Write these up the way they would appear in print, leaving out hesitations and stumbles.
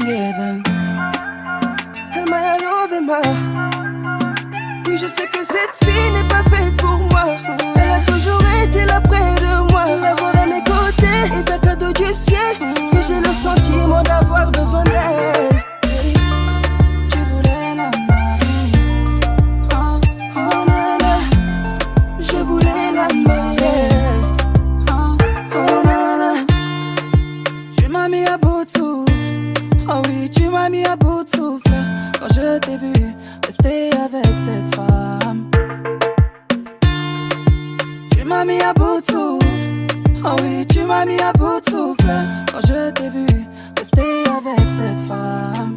in heaven. Elle m'a love ma. Oui, je sais que cette fille n'est pas faite pour moi. Elle a toujours été là près de moi. L'avoir à mes côtés est un cadeau du ciel. Et j'ai le sentiment d'avoir besoin d'elle. Tu voulais la marier. Oh, oh nana, je voulais la marier. Oh, Oh nana, tu m'as mis à bout de souffle. Oh oui, tu m'as mis à bout de souffle. Quand je t'ai vu rester avec cette femme, tu m'as mis à bout de souffle. Oh oui, tu m'as mis à bout de souffle. Quand je t'ai vu rester avec cette femme.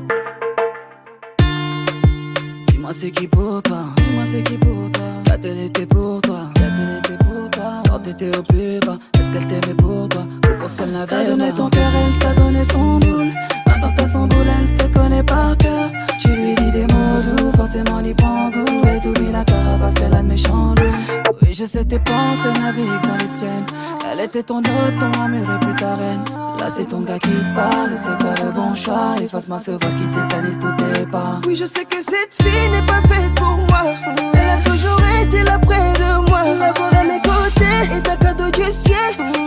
Dis-moi c'est qui pour toi, dis-moi c'est qui pour toi. La télé était pour toi, la télé était pour toi. Quand t'étais au plus bas, est-ce qu'elle t'aimait pour toi ou pour ce qu'elle n'avait pas? T'as donné ton cœur, elle t'a donné son boule. Maintenant que t'as son boule, elle te connaît par cœur. Tu lui dis des mots doux, forcément il prend goût. Et t'oublies la cara parce qu'elle a de méchants loups. Oui, je sais tes pensées naviguent dans les siennes. Elle était ton hôte, ton armure et plus ta reine. Là c'est ton gars qui te parle, c'est pas le bon choix. Efface-moi ce voile qui tétanise tous tes pas. oui, je sais que cette fille n'est pas faite pour moi. Elle a toujours été là près de moi. L'avoir à mes côtés est un cadeau du ciel.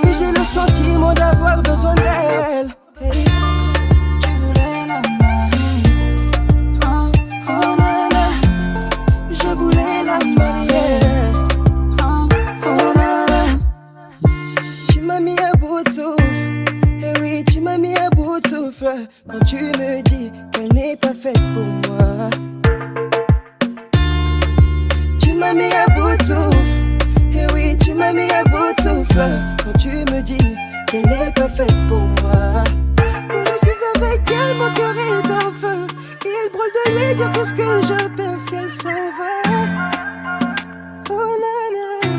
Et j'ai le sentiment d'avoir besoin d'elle. Hey. Tu voulais la marier. Oh, oh nana, je voulais la marier. Oh, Oh nana, tu m'as mis à bout de souffle. Eh oui, tu m'as mis à bout de souffle. Quand tu me dis qu'elle n'est pas faite pour moi. Tu m'as mis à bout de souffle. Eh oui, tu m'as mis à bout de souffle. Quand tu me dis qu'elle n'est pas faite pour moi. Quand je suis avec elle, mon cœur est en feu. Il brûle de lui dire tout ce que je perds si elle s'en va. Oh nana,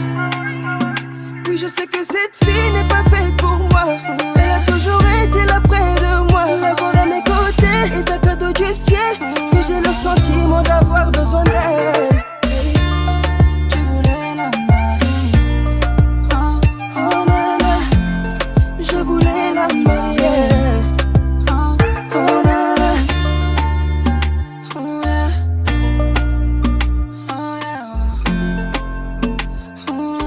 oui, je sais que cette fille n'est pas faite pour moi. Elle a toujours été là près de moi. L'avoir à mes côtés est un cadeau du ciel. Et j'ai le sentiment d'avoir besoin d'elle. tu voulais la marier. Oh, Oh nana, je voulais la marier. oh, Oh nana, oh yeah. Oh yeah. Oh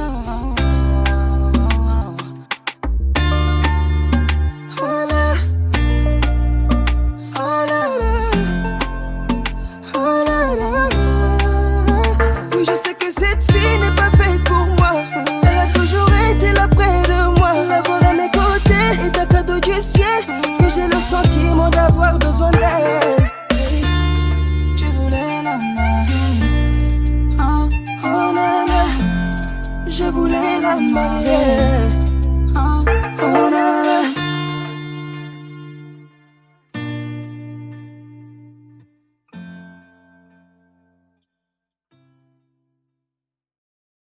oh là, oh là là. Oui, je sais que cette fille n'est pas faite pour moi. Elle a toujours été là près de moi. L'avoir à mes côtés est un cadeau du ciel. Et j'ai le sentiment d'avoir besoin d'elle. Tu voulais la marier. Oh, Oh nana, je voulais la marier.